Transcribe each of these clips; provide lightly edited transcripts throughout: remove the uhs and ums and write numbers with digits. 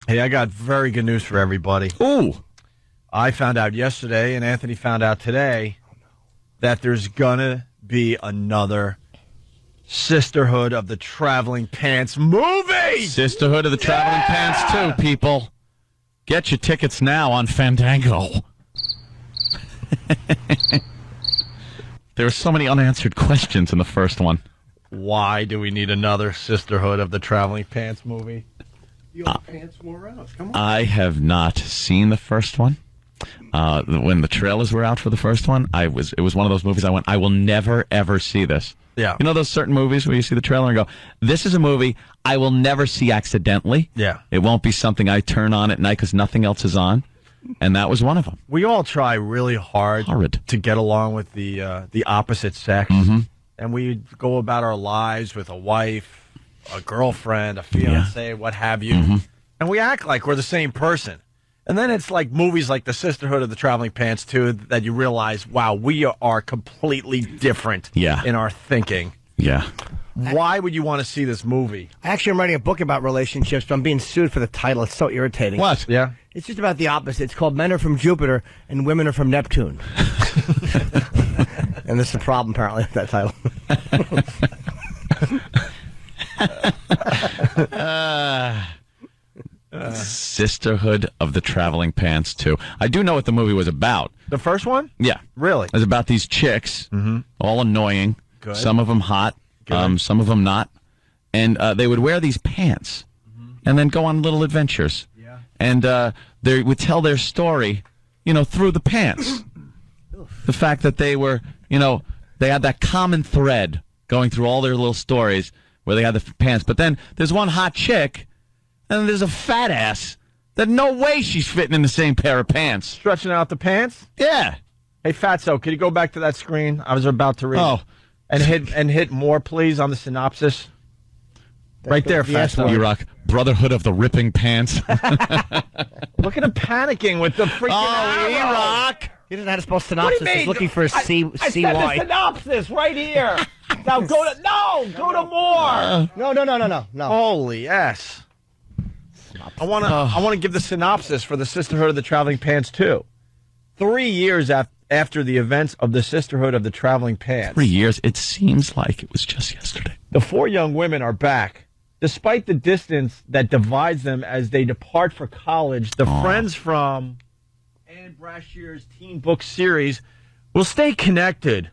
Hey, I got very good news for everybody. Ooh. I found out yesterday, and Anthony found out today, that there's gonna be another Sisterhood of the Traveling Pants movie! Sisterhood of the Traveling Pants 2, people. Get your tickets now on Fandango. There were so many unanswered questions in the first one. Why do we need another Sisterhood of the Traveling Pants movie? The old pants wore out. Come on. I have not seen the first one. When the trailers were out for the first one, it was one of those movies I went, I will never, ever see this. Yeah. You know those certain movies where you see the trailer and go, this is a movie I will never see accidentally? Yeah. It won't be something I turn on at night because nothing else is on. And that was one of them. We all try really hard Horrid. to get along with the opposite sex. Mm-hmm. And we go about our lives with a wife, a girlfriend, a fiance, what have you. Mm-hmm. And we act like we're the same person. And then it's like movies like The Sisterhood of the Traveling Pants 2 that you realize, wow, we are completely different in our thinking. Yeah. Why would you want to see this movie? Actually, I'm writing a book about relationships, but I'm being sued for the title. It's so irritating. What? Yeah. It's just about the opposite. It's called Men Are From Jupiter and Women Are From Neptune. And this is a problem, apparently, with that title. Sisterhood of the Traveling Pants 2. I do know what the movie was about. The first one? Yeah. Really? It was about these chicks, all annoying, Good. some of them hot, some of them not. And they would wear these pants and then go on little adventures. Yeah. And they would tell their story, through the pants. The fact that they were, they had that common thread going through all their little stories where they had the pants. But then there's one hot chick, and there's a fat ass that no way she's fitting in the same pair of pants. Stretching out the pants? Yeah. Hey, Fatso, can you go back to that screen? I was about to read. Oh. And hit more, please, on the synopsis. Right there, Fatso. E-Rock, Brotherhood of the Ripping Pants. Look at him panicking with the freaking arrow. E-Rock. He doesn't know how to spell synopsis. What do you He's mean? looking for I C-Y. said the synopsis right here. Now go to more. No. Holy yes. I want to give the synopsis for the Sisterhood of the Traveling Pants 2. 3 years after the events of the Sisterhood of the Traveling Pants. 3 years. It seems like it was just yesterday. The four young women are back. Despite the distance that divides them as they depart for college, the friends from Anne Brashier's teen book series will stay connected.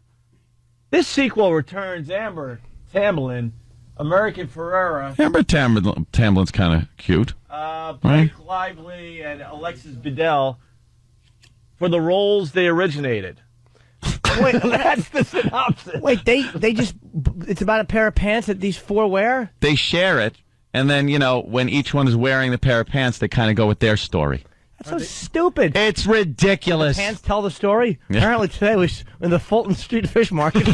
This sequel returns Amber Tamblyn, American Ferrera, Amber Tamblin's kind of cute. Blake Lively, and Alexis Bledel for the roles they originated. Wait, that's the synopsis. Wait, they just, it's about a pair of pants that these four wear? They share it, and then, when each one is wearing the pair of pants, they kind of go with their story. That's so stupid. It's ridiculous. Pants tell the story? Yeah. Apparently today was in the Fulton Street Fish Market.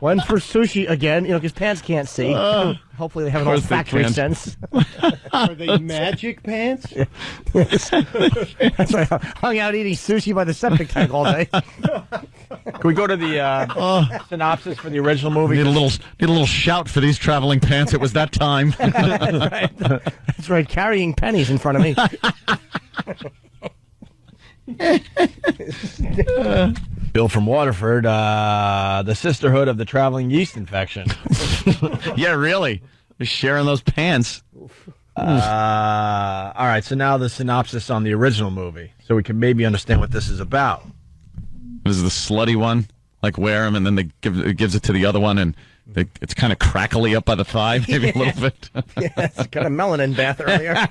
Went for sushi again, because pants can't see. Hopefully they have an olfactory sense. Are they magic pants? That's why I hung out eating sushi by the septic tank all day. Can we go to the synopsis for the original movie? Need a little shout for these traveling pants. It was that time. That's right. That's right. Carrying pennies in front of me. Bill from Waterford, the Sisterhood of the Traveling Yeast Infection. Yeah, really. They're sharing those pants. All right, so now the synopsis on the original movie, so we can maybe understand what this is about. This is the slutty one, like wear them, and then it gives it to the other one, and it's kind of crackly up by the thigh, maybe a little bit. Yeah, it's got a melanin bath earlier.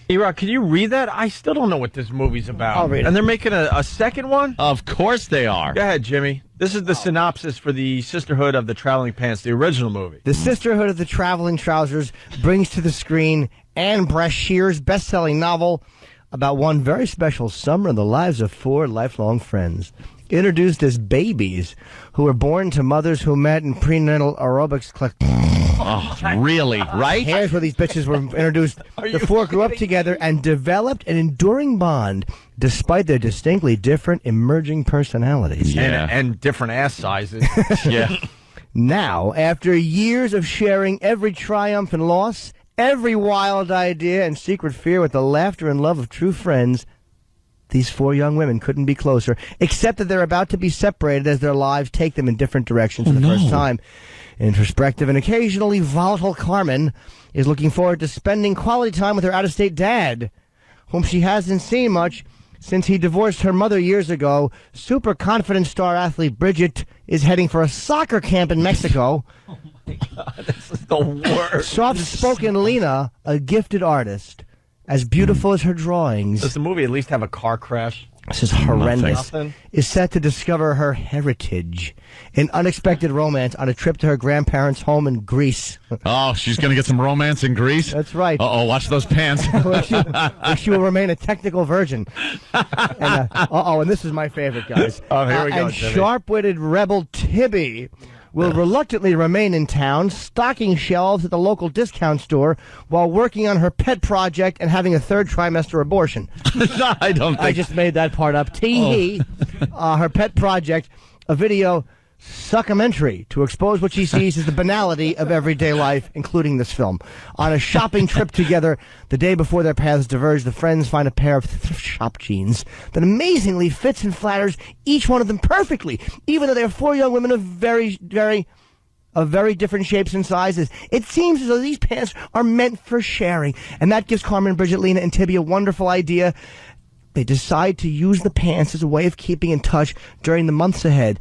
E-Rock, can you read that? I still don't know what this movie's about. I'll read it. And they're making a second one? Of course they are. Go ahead, Jimmy. This is the synopsis for the Sisterhood of the Traveling Pants, the original movie. The Sisterhood of the Traveling Trousers brings to the screen Anne Brashier's best-selling novel about one very special summer in the lives of four lifelong friends. Introduced as babies who were born to mothers who met in prenatal aerobics class. Oh, really? Right? Here's where these bitches were introduced. The four grew up together and developed an enduring bond despite their distinctly different emerging personalities. Yeah. And different ass sizes. Yeah. Now, after years of sharing every triumph and loss, every wild idea and secret fear with the laughter and love of true friends, these four young women couldn't be closer, except that they're about to be separated as their lives take them in different directions for the first time. Introspective and occasionally volatile Carmen is looking forward to spending quality time with her out-of-state dad, whom she hasn't seen much since he divorced her mother years ago. Super confident star athlete Bridget is heading for a soccer camp in Mexico. Oh my God, this is the worst. Soft-spoken Lena, a gifted artist, as beautiful as her drawings. Does the movie at least have a car crash? This is horrendous. Nothing. Is set to discover her heritage. An unexpected romance on a trip to her grandparents' home in Greece. Oh, she's going to get some romance in Greece? That's right. Uh-oh, watch those pants. where she will remain a technical virgin. And, and this is my favorite, guys. Oh, here we go, And Jimmy. sharp-witted rebel Tibby will reluctantly remain in town, stocking shelves at the local discount store while working on her pet project and having a third trimester abortion. I don't think. I just made that part up. Her pet project, a video succumentary to expose what she sees as the banality of everyday life, including this film. On a shopping trip together, the day before their paths diverge, the friends find a pair of thrift shop jeans that amazingly fits and flatters each one of them perfectly, even though they are four young women of very different shapes and sizes. It seems as though these pants are meant for sharing, and that gives Carmen, Bridget, Lena, and Tibby a wonderful idea. They decide to use the pants as a way of keeping in touch during the months ahead,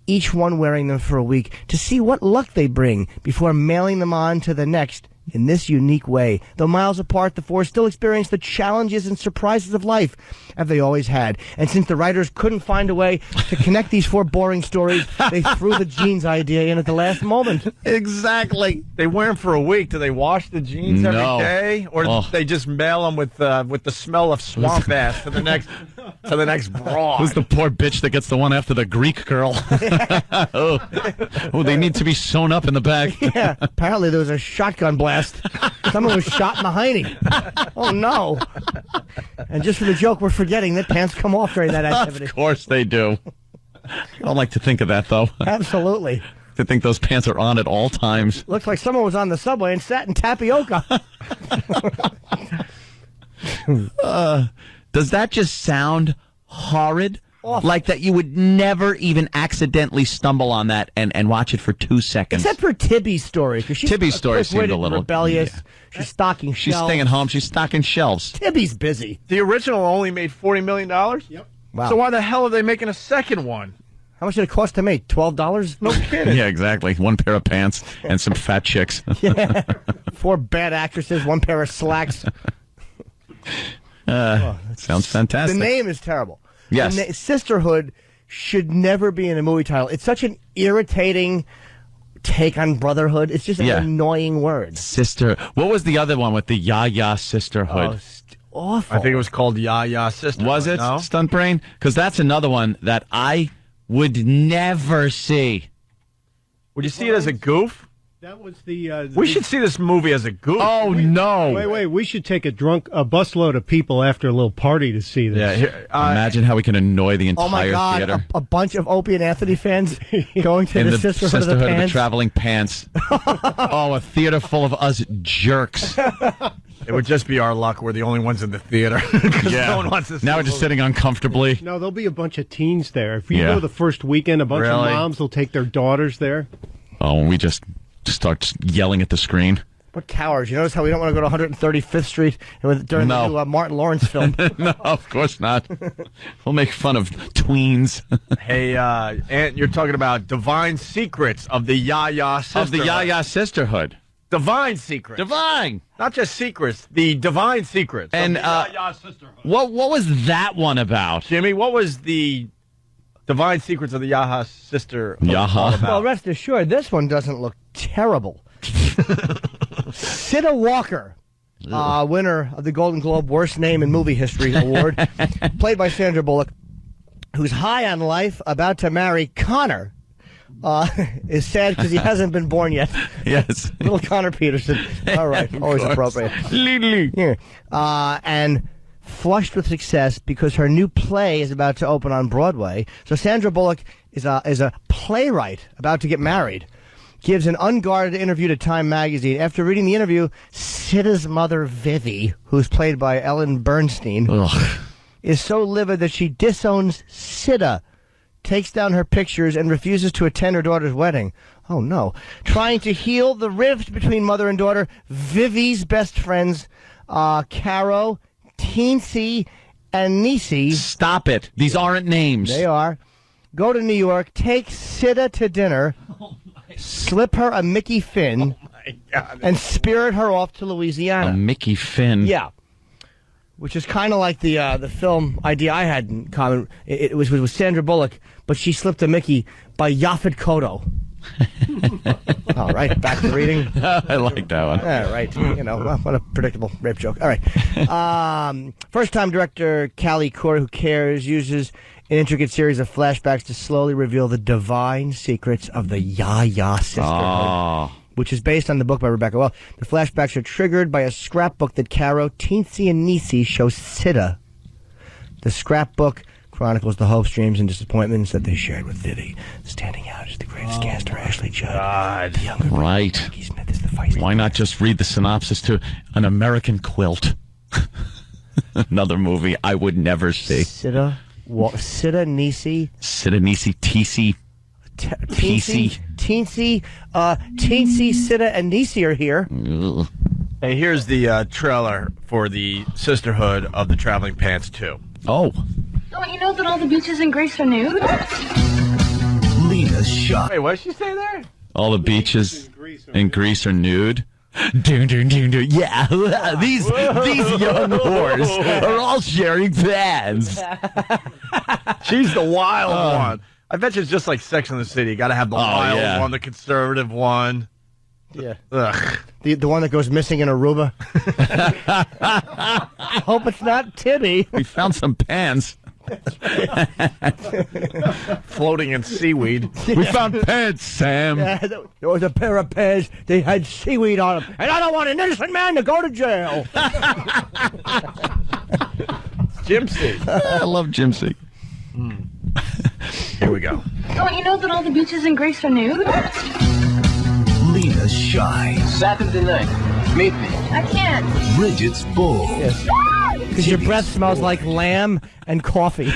each one wearing them for a week, to see what luck they bring before mailing them on to the next in this unique way. Though miles apart, the four still experience the challenges and surprises of life, as they always had. And since the writers couldn't find a way to connect these four boring stories, they threw the jeans idea in at the last moment. Exactly. They wear them for a week. Do they wash the jeans every day, or do they just mail them with the smell of swamp ass to the next broad? Who's the poor bitch that gets the one after the Greek girl? Oh, they need to be sewn up in the back. Yeah, apparently there was a shotgun blast. Someone was shot in the hiney. Oh, no. And just for the joke, we're forgetting that pants come off during that activity. Of course they do. I don't like to think of that, though. Absolutely. To think those pants are on at all times. Looks like someone was on the subway and sat in tapioca. Does that just sound horrid? Awful. Like that you would never even accidentally stumble on that and watch it for 2 seconds. Except for Tibby's story. Tibby's story seemed a little rebellious. Yeah. She's stocking She's shelves. staying at home. She's stocking shelves. Tibby's busy. The original only made $40 million? Yep. Wow. So why the hell are they making a second one? How much did it cost to make? $12? No kidding. Yeah, exactly. One pair of pants and some fat chicks. Yeah. 4 bad actresses, 1 pair of slacks. Sounds fantastic. The name is terrible. Yes. Sisterhood should never be in a movie title. It's such an irritating take on Brotherhood. It's just an annoying word. Sister. What was the other one with the Ya-Ya Sisterhood? Awful. I think it was called Ya-Yas Sisterhood. Was it, No? Stunt Brain? Because that's another one that I would never see. Would you see it as a goof? That was the. We should see this movie as a goof. Oh, no. Wait. We should take a busload of people after a little party to see this. Yeah. Here, Imagine how we can annoy the entire Oh my God! theater. A bunch of Opie and Anthony fans going to In the Sisterhood of the Pants. Traveling Pants. Oh, a theater full of us jerks. it would just be our luck. We're the only ones in the theater. No one wants to see Now we're the just movie. sitting uncomfortably. No, there'll be a bunch of teens there. If you Yeah. go the first weekend, a bunch of Really? moms will take their daughters there. Oh, and we just start yelling at the screen. What cowards? You notice how we don't want to go to 135th Street during the new Martin Lawrence film? No, of course not. We'll make fun of tweens. Hey, Ant, you're talking about divine secrets of the Ya-Ya Sisterhood. Of the Ya-Ya Sisterhood. Divine secrets. Divine. Not just secrets, the divine secrets And, of the Ya-Ya Sisterhood. What was that one about? Jimmy, what was the divine secrets of the Ya-Ya Sisterhood Ya-Ya. all about? Well, rest assured, this one doesn't look terrible. Sita Walker, winner of the Golden Globe Worst Name in Movie History Award, played by Sandra Bullock, who's high on life, about to marry Connor, is sad because he hasn't been born yet. Yes. Little Connor Peterson. All right, always appropriate. Yeah. And flushed with success because her new play is about to open on Broadway. So Sandra Bullock is a playwright about to get married. gives an unguarded interview to Time magazine. After reading the interview, Sida's mother, Vivi, who's played by Ellen Bernstein, is so livid that she disowns Sida, takes down her pictures, and refuses to attend her daughter's wedding. Oh, no. Trying to heal the rift between mother and daughter, Vivi's best friends, Caro, Teensy, and Nisi. Stop it. These aren't names. They are. Go to New York, take Sida to dinner, slip her a Mickey Finn, and spirit her off to Louisiana. A Mickey Finn. Yeah. Which is kind of like the film idea I had in common. It was with Sandra Bullock, but she slipped a Mickey by Yaphet Kotto. All right, back to reading. I like that one. All right, well, what a predictable rape joke. All right. First-time director Callie Corey, who cares, uses an intricate series of flashbacks to slowly reveal the divine secrets of the Ya-Ya Sisterhood, which is based on the book by Rebecca Well. The flashbacks are triggered by a scrapbook that Caro, Teensy, and Nisi show Sida. The scrapbook chronicles the hopes, dreams, and disappointments that they shared with Vivi. Standing out is the greatest caster, Ashley Judd. The younger right. Maggie Smith is the feisty. Why not just read the synopsis to An American Quilt? Another movie I would never see. Sida, Nisi. Sida, Nisi, TC. Teensy, Sida, and Nisi are here. Ugh. Hey, here's the trailer for the Sisterhood of the Traveling Pants 2. Oh. Don't you know that all the beaches in Greece are nude? Lena's shot. Wait, what did she say there? All the beaches in Greece are nude. Dun, dun, dun, dun. Yeah, these young whores are all sharing pants. She's the wild one. I bet you it's just like Sex and the City. You got to have the wild one, the conservative one. Yeah. Ugh. The one that goes missing in Aruba. Hope it's not Tibby. We found some pants. Floating in seaweed. We found pants, Sam. Yeah, there was a pair of pants. They had seaweed on them. And I don't want an innocent man to go to jail. Jimcy. I love Jimcy. Here we go. Don't you know that all the beaches in Greece are nude? Lena's shy. Saturday night. Meet me. I can't. Bridget's bold. Yes. Because your breath smells like lamb and coffee.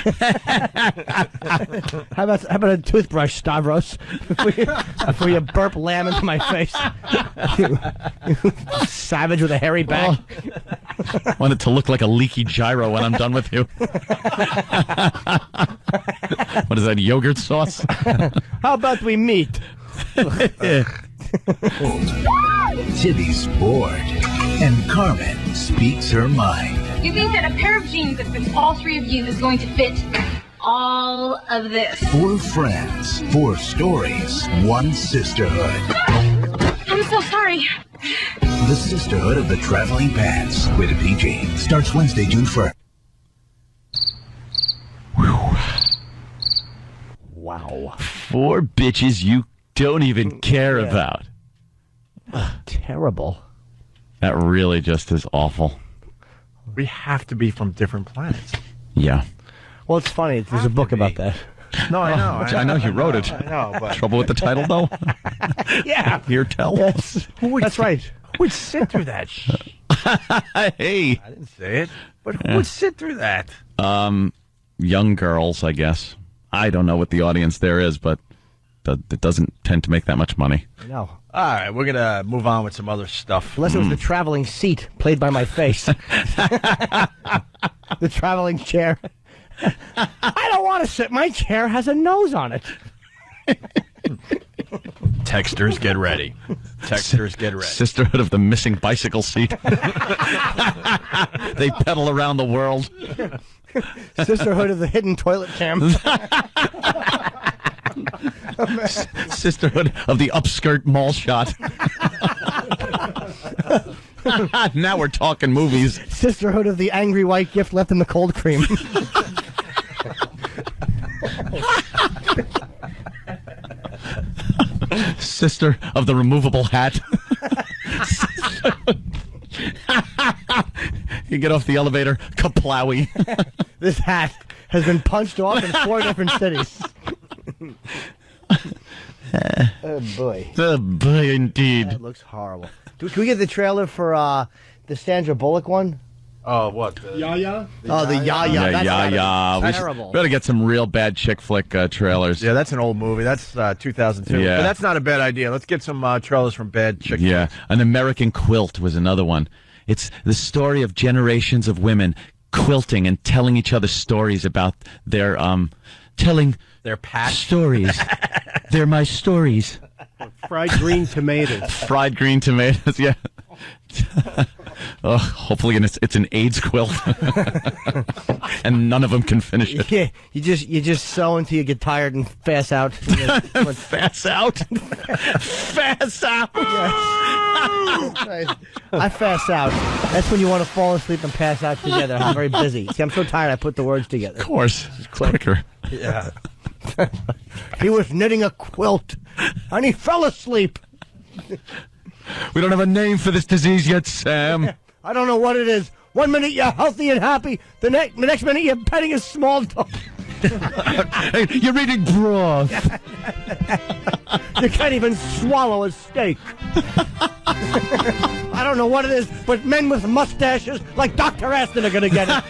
How about a toothbrush, Stavros? Before you burp lamb into my face. You savage with a hairy back. Want it to look like a leaky gyro when I'm done with you. What is that, yogurt sauce? How about we meet? Tibby's bored. And Carmen speaks her mind. You think that a pair of jeans that fits all three of you is going to fit all of this? 4 friends, 4 stories, 1 sisterhood. I'm so sorry. The Sisterhood of the Traveling Pants. Rated PG. Starts Wednesday, June 1st. Wow. 4 bitches you don't even care about. Terrible. That really just is awful. We have to be from different planets. Yeah. Well, it's funny. There's a book about that. No, I know. I know you wrote it. I know, but Trouble with the title, though? Yeah. Here, tell. Yes. That's right. who would sit through that shit? Hey. I didn't say it, but who would sit through that? Young girls, I guess. I don't know what the audience there is, but it doesn't tend to make that much money. No. All right, we're going to move on with some other stuff. Unless it was the traveling seat played by my face. The traveling chair. I don't want to sit. My chair has a nose on it. Texters, get ready. Texters, get ready. Sisterhood of the missing bicycle seat. They pedal around the world. Sisterhood of the hidden toilet cam. Sisterhood of the upskirt mall shot. Now we're talking movies. Sisterhood of the angry white gift left in the cold cream. Sister of the removable hat. You get off the elevator, kaplowy. This hat has been punched off in 4 different cities. Oh, boy. Oh, boy, indeed. That looks horrible. Can we get the trailer for the Sandra Bullock one? Oh, what? Ya-Ya? Oh, the Ya-Ya. Yeah, That's Ya-Ya. We terrible. better get some real bad chick flick trailers. Yeah, that's an old movie. That's 2002. Yeah. But that's not a bad idea. Let's get some trailers from bad chick Yeah, flicks. An American Quilt was another one. It's the story of generations of women quilting and telling each other stories about their telling Their patch. stories. They're my stories. Fried green tomatoes. Fried green tomatoes. Yeah. Oh, hopefully it's an AIDS quilt, and none of them can finish it. Yeah, you just sew until you get tired and pass out. Pass out. Pass out. I pass out. That's when you want to fall asleep and pass out together. I'm very busy. See, I'm so tired I put the words together. Of course, it's quicker. Yeah. He was knitting a quilt, and he fell asleep. We don't have a name for this disease yet, Sam. I don't know what it is. 1 minute you're healthy and happy. The next minute you're petting a small dog. Hey, you're eating broth. You can't even swallow a steak. I don't know what it is, but men with mustaches like Dr. Aston are going to get it.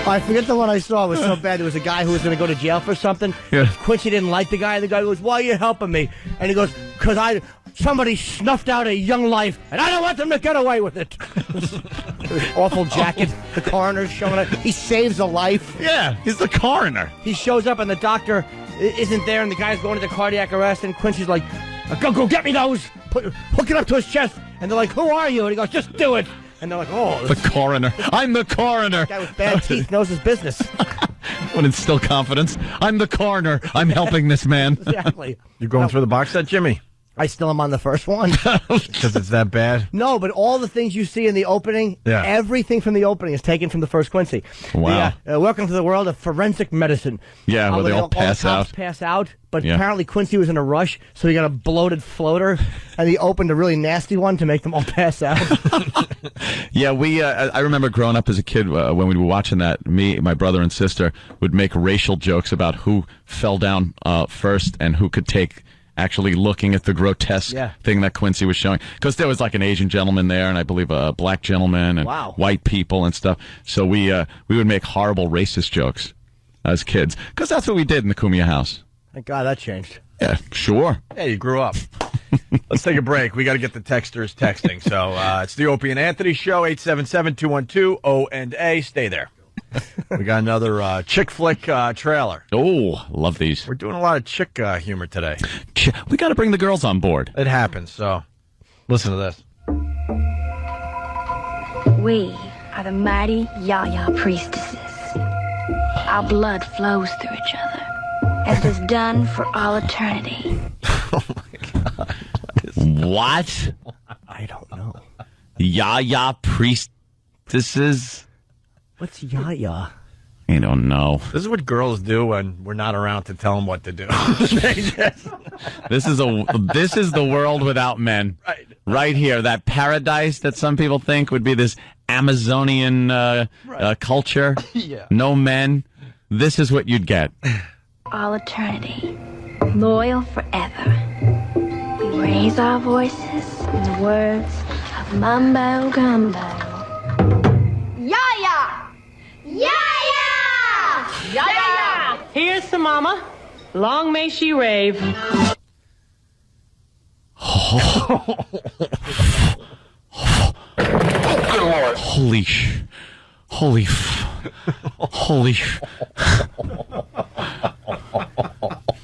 I forget the one I saw. It was so bad. There was a guy who was going to go to jail for something. Yeah. Quincy didn't like the guy. The guy goes, "Why are you helping me?" And he goes, "Because somebody snuffed out a young life, and I don't want them to get away with it." His awful jacket. The coroner's showing it. He saves a life. Yeah, he's the coroner. He shows up, and the doctor isn't there, and the guy's going into cardiac arrest, and Quincy's like, go get me those. Hook it up to his chest. And they're like, "Who are you?" And he goes, "Just do it." And they're like, "Oh, The coroner. I'm the coroner. guy with bad teeth knows his business." When it's still confidence. I'm the coroner. I'm helping this man. Exactly. You're going through the box set, Jimmy? I still am on the first one. Because it's that bad? No, but all the things you see in the opening, Yeah. everything from the opening is taken from the first Quincy. Wow. Welcome to the world of forensic medicine. Yeah, where they all pass the cops out. pass out, but Yeah. apparently Quincy was in a rush, so he got a bloated floater, and he opened a really nasty one to make them all pass out. Yeah, I remember growing up as a kid when we were watching that, me, my brother, and sister would make racial jokes about who fell down first and who could take actually looking at the grotesque thing that Quincy was showing. Because there was like an Asian gentleman there, and I believe a black gentleman, and white people and stuff. So we would make horrible racist jokes as kids. Because that's what we did in the Cumia house. Thank God that changed. Yeah, sure. Yeah, you grew up. Let's take a break. We got to get the texters texting. So it's the Opie and Anthony Show, 877-212-O&A. Stay there. We got another chick flick trailer. Oh, love these. We're doing a lot of chick humor today. We got to bring the girls on board. It happens, so listen to this. We are the mighty Ya-Ya priestesses. Our blood flows through each other, as it has done for all eternity. What? I don't know. Ya-Ya priestesses? What's Ya-Ya? I don't know. This is what girls do when we're not around to tell them what to do. This is the world without men. Right here, that paradise that some people think would be this Amazonian culture. Yeah. No men. This is what you'd get. All eternity, loyal forever. We raise our voices in the words of Mumbo Gumbo. Ya-Ya! Ya-Ya! Ya-Ya! Here's to Mama. Long may she rave. Holy.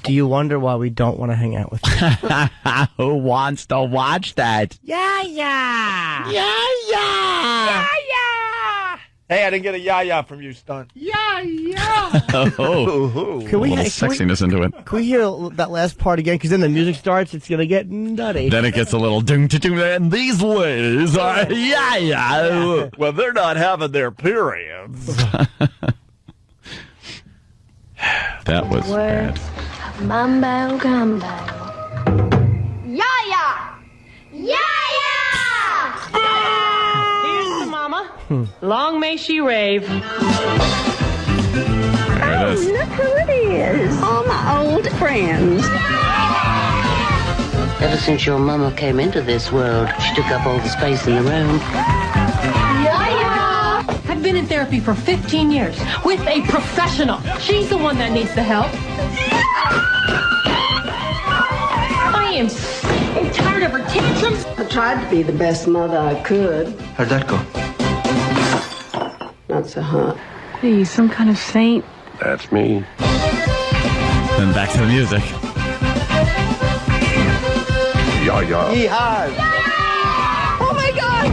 Do you wonder why we don't want to hang out with you? Who wants to watch that? Ya-Ya! Ya-Ya! Hey, I didn't get a ya-ya from you, stunt. Oh, Can a little sexiness into it. Can we hear that last part again? Because then the music starts, it's going to get nutty. Then it gets a little ding-ding, and these ladies are ya-ya. Well, they're not having their periods. That was bad. Words of Mumbo Gumbo. Ya-Ya! Ya-Ya! Here's to Mama. Long may she rave. There it is. Look who it is. All my old friends. Ever since your mama came into this world, she took up all the space in the room. Ya-Ya! I've been in therapy for 15 years with a professional. She's the one that needs the help. I am so tired of her tantrums. I tried to be the best mother I could. How'd that go? Not so hot. Hey, some kind of saint. That's me. Then back to the music. Ya-Ya. Yeehaw! Oh my God!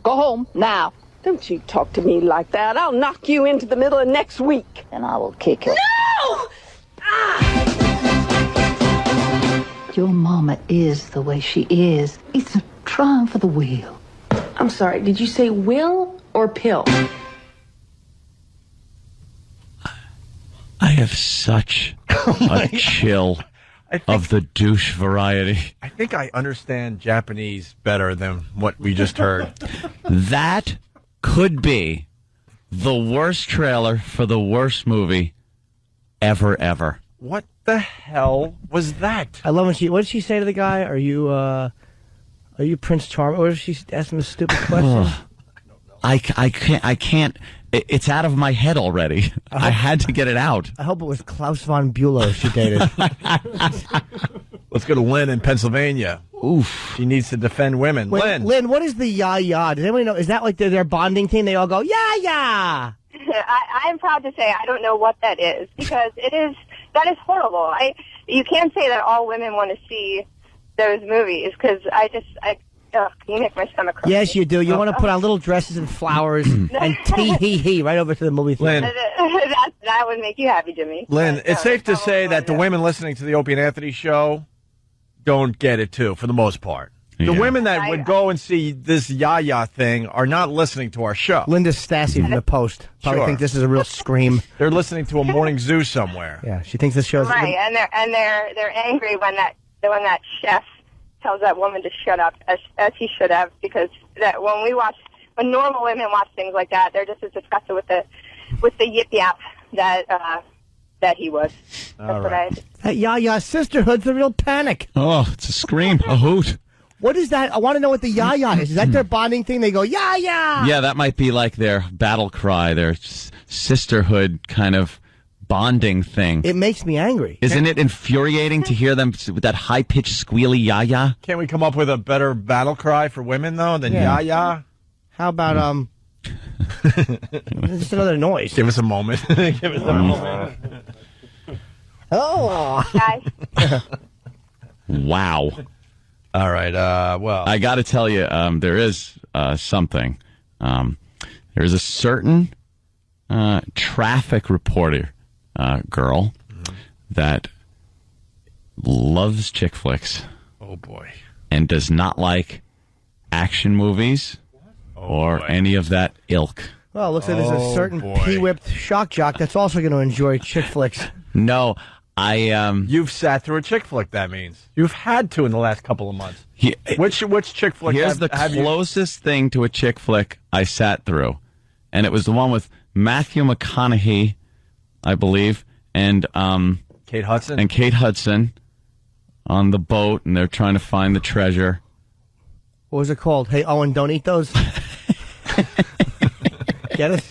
Go home now. Don't you talk to me like that. I'll knock you into the middle of next week. And I will kick it. No! Your mama is the way she is. It's a triumph of the will. I'm sorry, did you say will or pill? I have such a chill of the douche variety. I think I understand Japanese better than what we just heard. That could be the worst trailer for the worst movie ever. What the hell was that? I love when what did she say to the guy? Are you Prince Charming? Or did she ask him a stupid question? I can't. It's out of my head already. I had to get it out. I hope it was Klaus von Bülow she dated. Let's go to Lynn in Pennsylvania. Oof. She needs to defend women. Lynn, what is the Ya-Ya? Does anybody know? Is that like their bonding thing? They all go, Ya-Ya! I'm proud to say I don't know what that is, because that is horrible. You can't say that all women want to see those movies, because you make my stomach cry. Yes, you do. You want to put on little dresses and flowers and tee-hee-hee right over to the movie theater. Lynn. That would make you happy, Jimmy. Lynn, it's safe to say that the women listening to the Opie and Anthony show don't get it, too, for the most part. The women that would go and see this Ya-Ya thing are not listening to our show. Linda Stassi from the Post probably think this is a real scream. They're listening to a morning zoo somewhere. Yeah, she thinks this show's right, and they're angry when that chef tells that woman to shut up, as he should have, because that when normal women watch things like that, they're just as disgusted with the yip yap that he was. That's what I. That Ya-Ya Sisterhood's a real panic. Oh, it's a scream, a hoot. What is that? I want to know what the Ya-Ya is. Is that their bonding thing? They go, Ya-Ya! Yeah, that might be like their battle cry, their sisterhood kind of bonding thing. It makes me angry. Isn't it infuriating to hear them with that high-pitched, squealy Ya-Ya? Can't we come up with a better battle cry for women, though, than Ya-Ya? How about, just another noise. Give us a moment. Give us a moment. Oh! Guys. Wow. All right, well. I got to tell you, there is something. There's a certain traffic reporter girl that loves chick flicks. Oh, boy. And does not like action movies or any of that ilk. Well, it looks like there's a certain pea-whipped shock jock that's also going to enjoy chick flicks. No, You've sat through a chick flick, that means. You've had to in the last couple of months. Which chick flick Here's the closest thing to a chick flick I sat through. And it was the one with Matthew McConaughey, I believe, and Kate Hudson. And Kate Hudson on the boat, and they're trying to find the treasure. What was it called? Hey, Owen, don't eat those. Get it?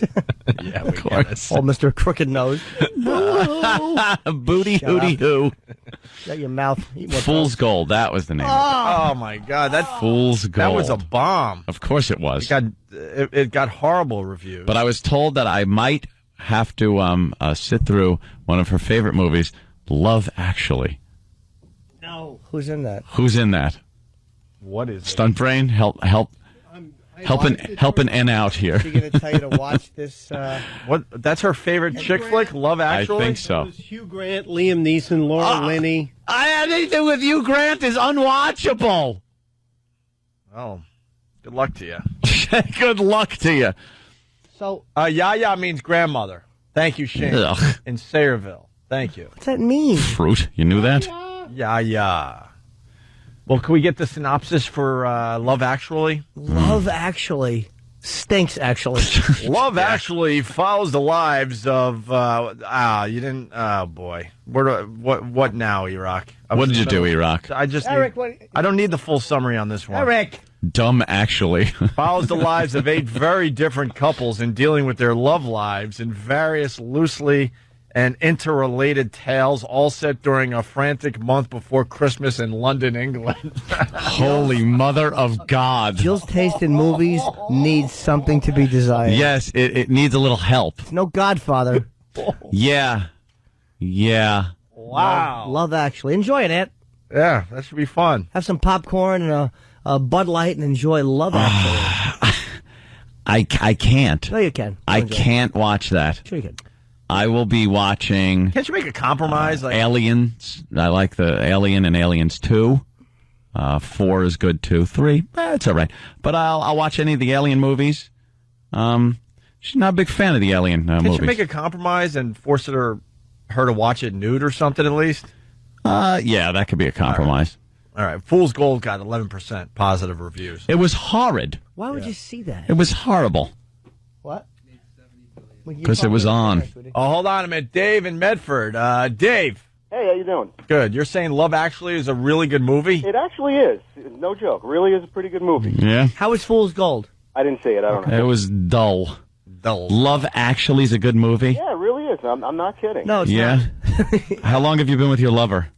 Yeah, of course. Oh, Mr. Crooked Nose. Booty hooty hoo. Got your mouth. Fool's Gold. That was the name. Oh my God! That Fool's Gold. That was a bomb. Of course it was. It got horrible reviews. But I was told that I might have to sit through one of her favorite movies, Love Actually. No. Who's in that? Who's in that? What is Stunt Brain? Help an N out here. Is she going to tell you to watch this? What? That's her favorite chick flick, Love Actually? I think so. It was Hugh Grant, Liam Neeson, Laura Linney. Anything with Hugh Grant is unwatchable. Oh, good luck to you. Good luck to you. So, Ya-Ya means grandmother. Thank you, Shane. Ugh. In Sayreville. Thank you. What's that mean? Fruit. You knew that? Ya-Ya. Well, can we get the synopsis for Love Actually? Love Actually. Stinks, actually. Love Actually follows the lives of you didn't. Oh boy, what now, Iraq? What did you do, Iraq? Eric, I don't need the full summary on this one. Eric. Dumb Actually. Follows the lives of 8 very different couples in dealing with their love lives in various loosely and interrelated tales, all set during a frantic month before Christmas in London, England. Holy mother of God. Jill's taste in movies needs something to be desired. Yes, it needs a little help. It's no Godfather. Yeah. Wow. Love Actually. Enjoy it, Ant. Yeah, that should be fun. Have some popcorn and a Bud Light and enjoy Love Actually. I can't. No, you can. I can't watch that. Sure you can. I will be watching Can't you make a compromise? Aliens. I like the Alien and Aliens 2. 4 is good too. 3, it's all right. But I'll watch any of the Alien movies. She's not a big fan of the Alien movies. Can't you make a compromise and force her to watch it nude or something at least? Yeah, that could be a compromise. All right. Fool's Gold got 11% positive reviews. It was horrid. Why would you see that? It was horrible. What? Because it was on. Oh, hold on a minute. Dave in Medford. Dave. Hey, how you doing? Good. You're saying Love Actually is a really good movie? It actually is. No joke. Really is a pretty good movie. Yeah. How is Fool's Gold? I didn't see it. I don't know. It was dull. Love Actually is a good movie. Yeah, it really is. I'm not kidding. No, it's not. How long have you been with your lover?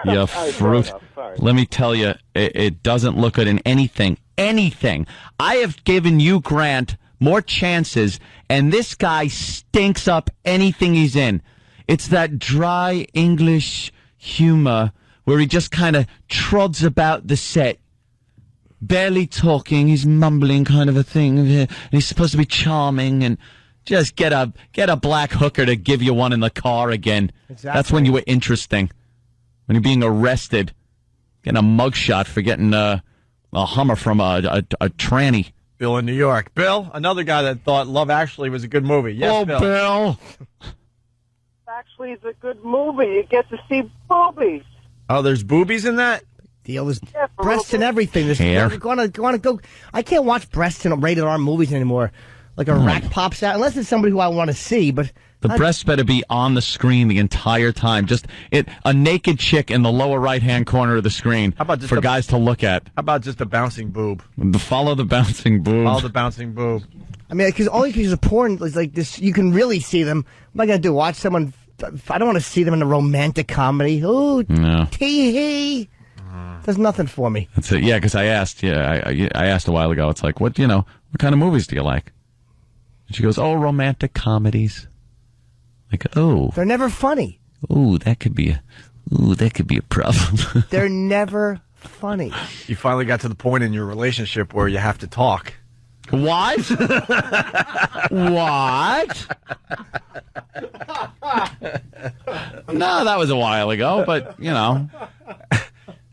You fruit. Let me tell you, it doesn't look good in anything. Anything. I have given you, Grant, more chances, and this guy stinks up anything he's in. It's that dry English humor where he just kind of trods about the set, barely talking, he's mumbling kind of a thing, and he's supposed to be charming, and just get a black hooker to give you one in the car again. Exactly. That's when you were interesting. When you're being arrested, getting a mugshot for getting a Hummer from a tranny. Bill in New York. Bill, another guy that thought Love Actually was a good movie. Yes, Bill. Actually, it's a good movie. You get to see boobies. Oh, there's boobies in that? Deal was breasts and everything. Hair. Go. I can't watch breasts in rated R movies anymore. Like a rack pops out, unless it's somebody who I want to see. But the breasts better be on the screen the entire time. Just a naked chick in the lower right-hand corner of the screen for guys to look at. How about just a bouncing boob? Follow the bouncing boob. Follow the bouncing boob. I mean, because only because of porn is like this, you can really see them. What am I going to do? Watch someone? I don't want to see them in a romantic comedy. Ooh, no. Tee-hee. Does nothing for me. That's it. Yeah, because I asked. Yeah, I asked a while ago. It's like, what kind of movies do you like? And she goes, romantic comedies. Like, they're never funny. That could be a problem. They're never funny. You finally got to the point in your relationship where you have to talk. What? What? No, that was a while ago, but,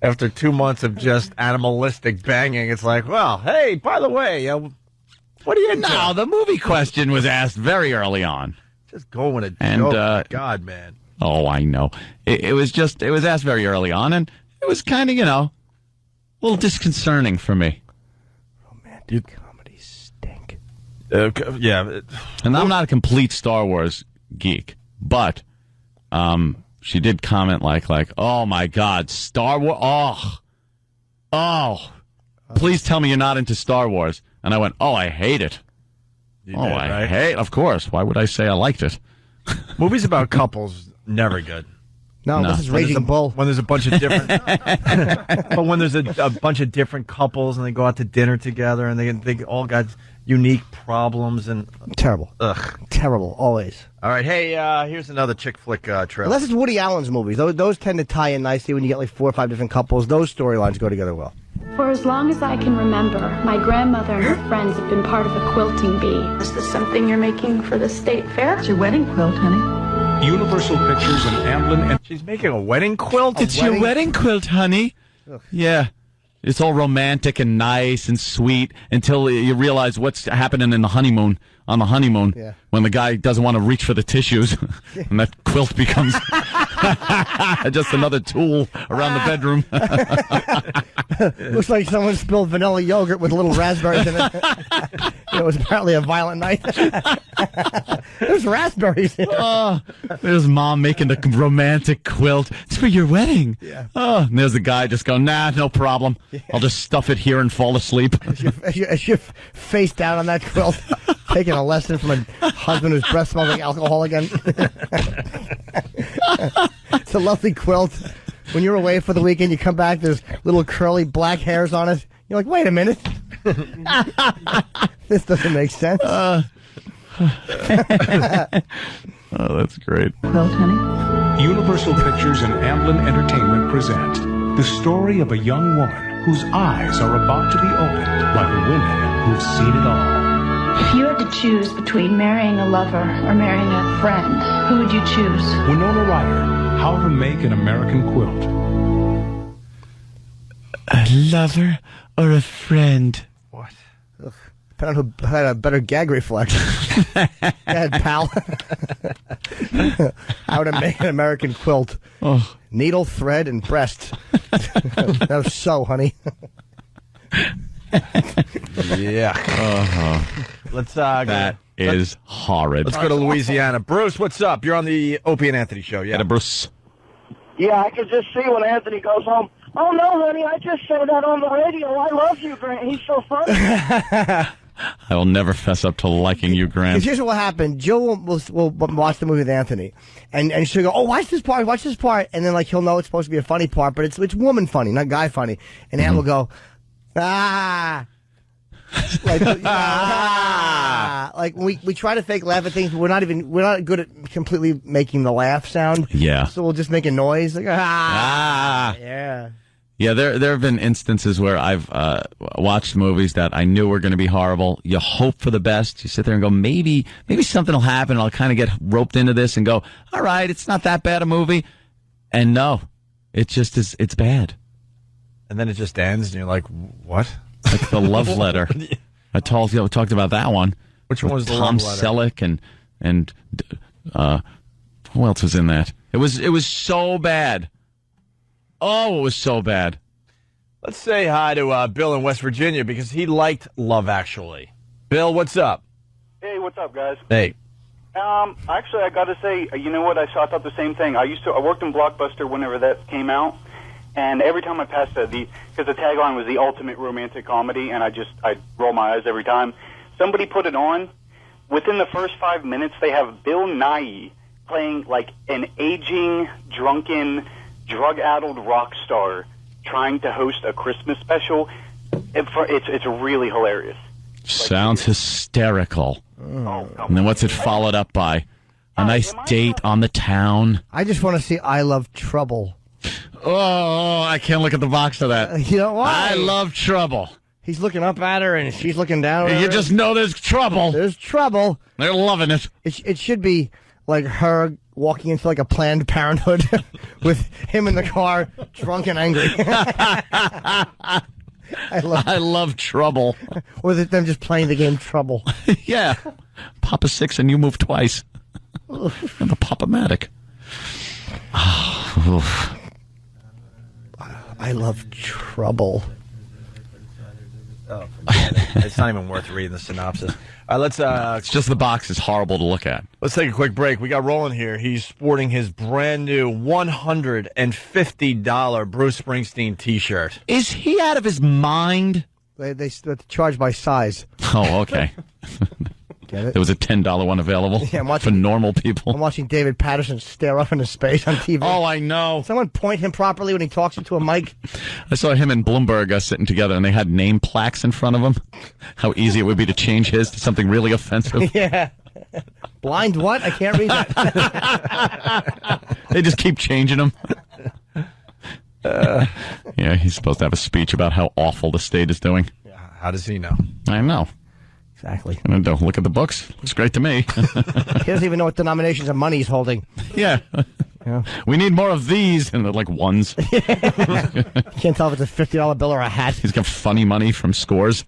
After 2 months of just animalistic banging, it's like, well, hey, by the way, what are you into? No, the movie question was asked very early on. Just go with a joke. God, man. Oh, I know. It was asked very early on, and it was kind of, a little disconcerting for me. Romantic comedies stink. Yeah. And I'm not a complete Star Wars geek, but she did comment like, oh, my God, Star Wars. Please tell me you're not into Star Wars. And I went, I hate it. I hate, of course. Why would I say I liked it? Movies about couples, never good. No, this is Raging Bull. When there's a bunch of different, but when there's a bunch of different couples and they go out to dinner together and they all got unique problems and terrible. Ugh, terrible. Always. All right, hey, here's another chick flick trailer. Unless it's Woody Allen's movies, those tend to tie in nicely when you get like 4 or 5 different couples. Those storylines go together well. For as long as I can remember, my grandmother and her friends have been part of a quilting bee. Is this something you're making for the state fair? It's your wedding quilt, honey. Universal Pictures and Amblin. And she's making a wedding quilt? Your wedding quilt, honey. Ugh. Yeah. It's all romantic and nice and sweet until you realize what's happening on the honeymoon, when the guy doesn't want to reach for the tissues and that quilt becomes Just another tool around the bedroom. Looks like someone spilled vanilla yogurt with little raspberries in it. It was apparently a violent night. There's raspberries in it. There's Mom making the romantic quilt. It's for your wedding. Yeah. And there's the guy just going, nah, no problem. Yeah. I'll just stuff it here and fall asleep. As you're face down on that quilt, taking a lesson from a husband whose breath smells like alcohol again. It's a lovely quilt. When you're away for the weekend, you come back, there's little curly black hairs on it. You're like, wait a minute. This doesn't make sense. Oh, that's great. Quilt, honey? Universal Pictures and Amblin Entertainment present the story of a young woman whose eyes are about to be opened by the women who've seen it all. If you had to choose between marrying a lover or marrying a friend, who would you choose? Winona Ryder, How to Make an American Quilt. A lover or a friend? What? Ugh. Depending on who had a better gag reflex. Go ahead, pal. How to Make an American Quilt. Oh. Needle, thread, and breast. That was so, honey. Yeah. Let's That is horrid. Let's go to Louisiana. Bruce, what's up? You're on the Opie and Anthony show. Yeah, Bruce. Yeah, I could just see when Anthony goes home. Oh, no, honey, I just said that on the radio. I love you, Grant. He's so funny. I will never fess up to liking you, Grant. Because here's what will happen. Jill will watch the movie with Anthony, and she'll go, oh, watch this part, and then like he'll know it's supposed to be a funny part, but it's woman funny, not guy funny. And Ann will go, ah. Like, like we try to fake laugh at things, but we're not good at completely making the laugh sound. Yeah. So we'll just make a noise like yeah. Yeah, there have been instances where I've watched movies that I knew were going to be horrible. You hope for the best. You sit there and go, maybe something will happen. And I'll kind of get roped into this and go, all right, it's not that bad a movie. And no, it just is. It's bad. And then it just ends, and you're like, what? Like the love letter. I talked about that one. Which one was the Tom love letter? Selleck and who else was in that? It was so bad. Oh, it was so bad. Let's say hi to Bill in West Virginia because he liked Love Actually. Bill, what's up? Hey, what's up, guys? Hey. Actually, I got to say, you know what? I thought the same thing. I worked in Blockbuster whenever that came out, and every time I passed that, because the tagline was the ultimate romantic comedy, and I'd roll my eyes every time. Somebody put it on. Within the first 5 minutes, they have Bill Nighy playing like an aging, drunken, drug-addled rock star trying to host a Christmas special. It's really hilarious. Sounds hysterical. Oh, and then what's it followed up by? A nice date on the town. I just want to see I Love Trouble. Oh, I can't look at the box of that. You know why? I Love Trouble. He's looking up at her and she's looking down at her. You just know there's trouble. There's trouble. They're loving it. It should be like her walking into like a Planned Parenthood with him in the car, drunk and angry. I love trouble. Or them just playing the game Trouble. Yeah. Pop a 6 and you move twice. And the Pop-O-Matic. I Love Trouble. Oh, it's not even worth reading the synopsis. All right, let's. It's just the box is horrible to look at. Let's take a quick break. We got Roland here. He's sporting his brand new $150 Bruce Springsteen T-shirt. Is he out of his mind? They charge by size. Oh, okay. Get it? There was a $10 one available for normal people. I'm watching David Patterson stare up into space on TV. Oh, I know. Someone point him properly when he talks into a mic. I saw him and Bloomberg sitting together, and they had name plaques in front of them. How easy it would be to change his to something really offensive. Yeah. Blind what? I can't read that. They just keep changing them. Yeah, he's supposed to have a speech about how awful the state is doing. Yeah, how does he know? I know. Exactly. And don't look at the books. Looks great to me. He doesn't even know what denominations of money he's holding. Yeah. We need more of these. And they're like ones. Can't tell if it's a $50 bill or a hat. He's got funny money from Scores.